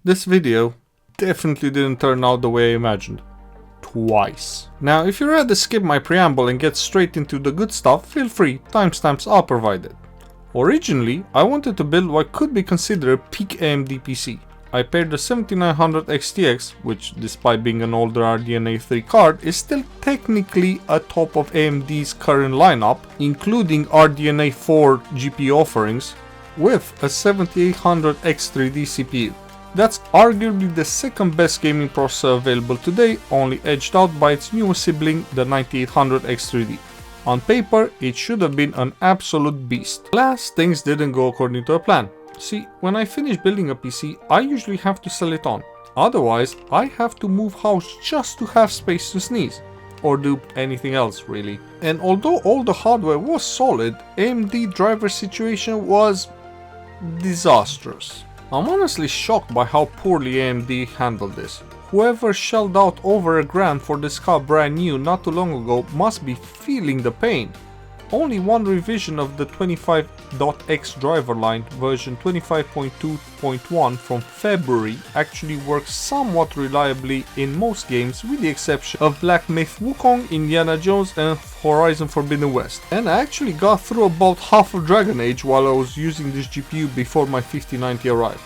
This video definitely didn't turn out the way I imagined. Twice. Now, if you'd rather skip my preamble and get straight into the good stuff, feel free, timestamps are provided. Originally, I wanted to build what could be considered a peak AMD PC. I paired the 7900 XTX, which despite being an older RDNA 3 card, is still technically atop of AMD's current lineup, including RDNA 4 GPU offerings, with a 7800 X3D CPU. That's arguably the second best gaming processor available today, only edged out by its newest sibling, the 9800 X3D. On paper, it should have been an absolute beast. Alas, things didn't go according to a plan. See, when I finish building a PC, I usually have to sell it on. Otherwise, I have to move house just to have space to sneeze. Or do anything else, really. And although all the hardware was solid, AMD driver situation was disastrous. I'm honestly shocked by how poorly AMD handled this. Whoever shelled out over $1,000 for this car brand new not too long ago must be feeling the pain. Only one revision of the 25.x driver line, version 25.2.1 from February, actually works somewhat reliably in most games with the exception of Black Myth Wukong, Indiana Jones and Horizon Forbidden West. And I actually got through about half of Dragon Age while I was using this GPU before my 5090 arrived.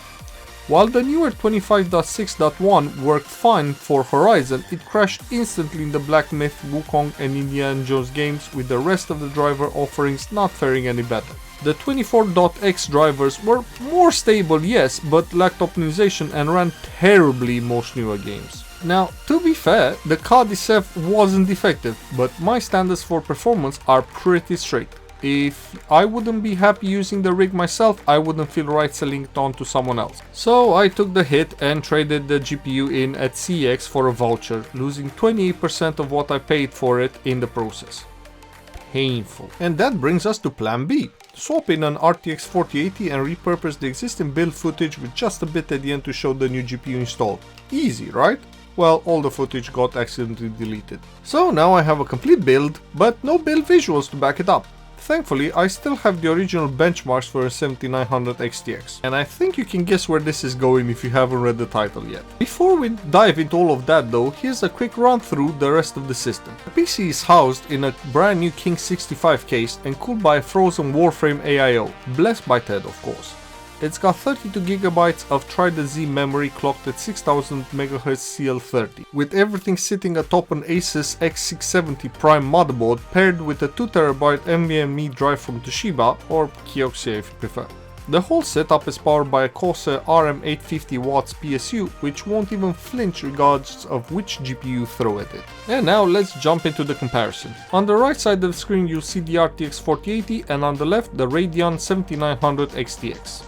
While the newer 25.6.1 worked fine for Horizon, it crashed instantly in the Black Myth, Wukong and Indiana Jones games, with the rest of the driver offerings not faring any better. The 24.x drivers were more stable, yes, but lacked optimization and ran terribly in most newer games. Now, to be fair, the card itself wasn't defective, but my standards for performance are pretty straight. If I wouldn't be happy using the rig myself, I wouldn't feel right selling it on to someone else. So I took the hit and traded the GPU in at CX for a voucher, losing 28% of what I paid for it in the process. Painful. And that brings us to plan B. Swap in an RTX 4080 and repurpose the existing build footage with just a bit at the end to show the new GPU installed. Easy, right? Well, all the footage got accidentally deleted. So now I have a complete build, but no build visuals to back it up. Thankfully, I still have the original benchmarks for a 7900 XTX, and I think you can guess where this is going if you haven't read the title yet. Before we dive into all of that though, here's a quick run through the rest of the system. The PC is housed in a brand new King 65 case and cooled by a frozen Warframe AIO, blessed by Ted of course. It's got 32GB of Trident Z memory clocked at 6000 MHz CL30, with everything sitting atop an Asus X670 Prime motherboard paired with a 2TB NVMe drive from Toshiba, or Kioxia if you prefer. The whole setup is powered by a Corsair RM850W PSU, which won't even flinch regardless of which GPU you throw at it. And now let's jump into the comparison. On the right side of the screen you'll see the RTX 4080 and on the left the Radeon 7900 XTX.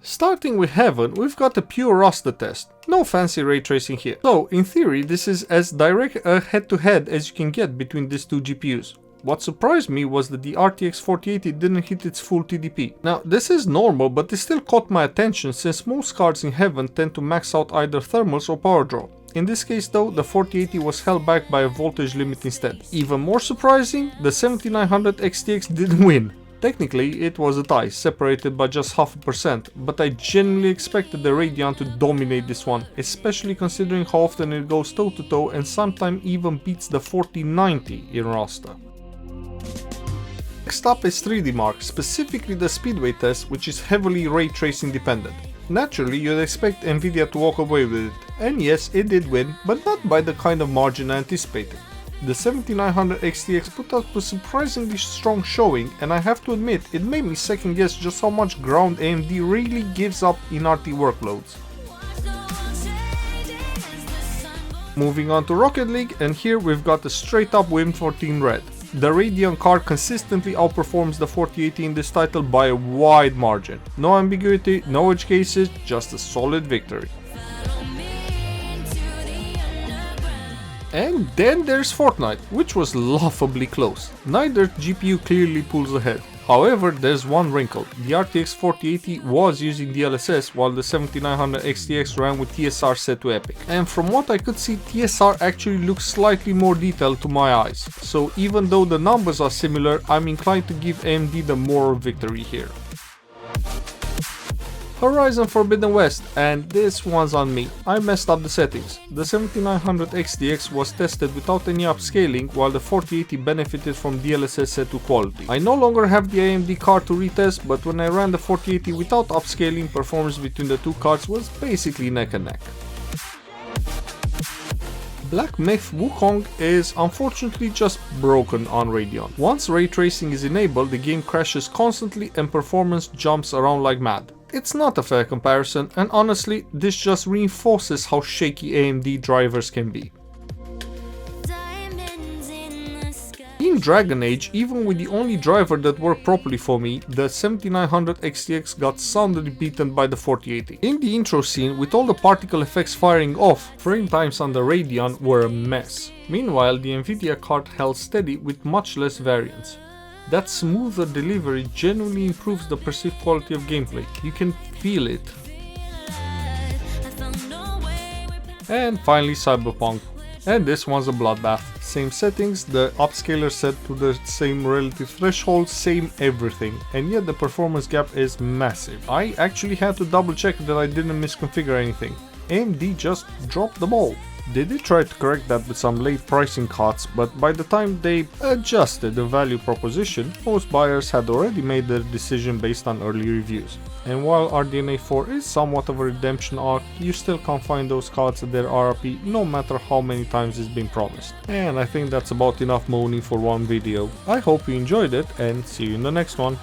Starting with Heaven, we've got a pure raster test, no fancy ray tracing here. So in theory this is as direct a head-to-head as you can get between these two GPUs. What surprised me was that the RTX 4080 didn't hit its full TDP. Now this is normal, but it still caught my attention since most cards in Heaven tend to max out either thermals or power draw. In this case though, the 4080 was held back by a voltage limit instead. Even more surprising, the 7900 XTX didn't win. Technically, it was a tie, separated by just 0.5%, but I genuinely expected the Radeon to dominate this one, especially considering how often it goes toe-to-toe and sometimes even beats the 4090 in raster. Next up is 3D Mark, specifically the Speedway test, which is heavily ray tracing dependent. Naturally, you'd expect Nvidia to walk away with it, and yes, it did win, but not by the kind of margin I anticipated. The 7900 XTX put up a surprisingly strong showing, and I have to admit it made me second guess just how much ground AMD really gives up in RT workloads. Moving on to Rocket League, and here we've got a straight up win for Team Red. The Radeon card consistently outperforms the 4080 in this title by a wide margin. No ambiguity, no edge cases, just a solid victory. And then there's Fortnite, which was laughably close. Neither GPU clearly pulls ahead. However, there's one wrinkle. The RTX 4080 was using DLSS while the 7900 XTX ran with TSR set to Epic. And from what I could see, TSR actually looks slightly more detailed to my eyes. So even though the numbers are similar, I'm inclined to give AMD the moral victory here. Horizon Forbidden West, and this one's on me. I messed up the settings. The 7900 XTX was tested without any upscaling, while the 4080 benefited from DLSS set to quality. I no longer have the AMD card to retest, but when I ran the 4080 without upscaling, performance between the two cards was basically neck and neck. Black Myth Wukong is unfortunately just broken on Radeon. Once ray tracing is enabled, the game crashes constantly and performance jumps around like mad. It's not a fair comparison, and honestly, this just reinforces how shaky AMD drivers can be. In Dragon Age, even with the only driver that worked properly for me, the 7900 XTX got soundly beaten by the 4080. In the intro scene, with all the particle effects firing off, frame times on the Radeon were a mess. Meanwhile, the Nvidia card held steady with much less variance. That smoother delivery genuinely improves the perceived quality of gameplay. You can feel it. And finally Cyberpunk. And this one's a bloodbath. Same settings, the upscaler set to the same relative threshold, same everything. And yet the performance gap is massive. I actually had to double check that I didn't misconfigure anything. AMD just dropped the ball. They did try to correct that with some late pricing cuts, but by the time they adjusted the value proposition, most buyers had already made their decision based on early reviews. And while RDNA 4 is somewhat of a redemption arc, you still can't find those cards at their RRP no matter how many times it's been promised. And I think that's about enough moaning for one video. I hope you enjoyed it and see you in the next one.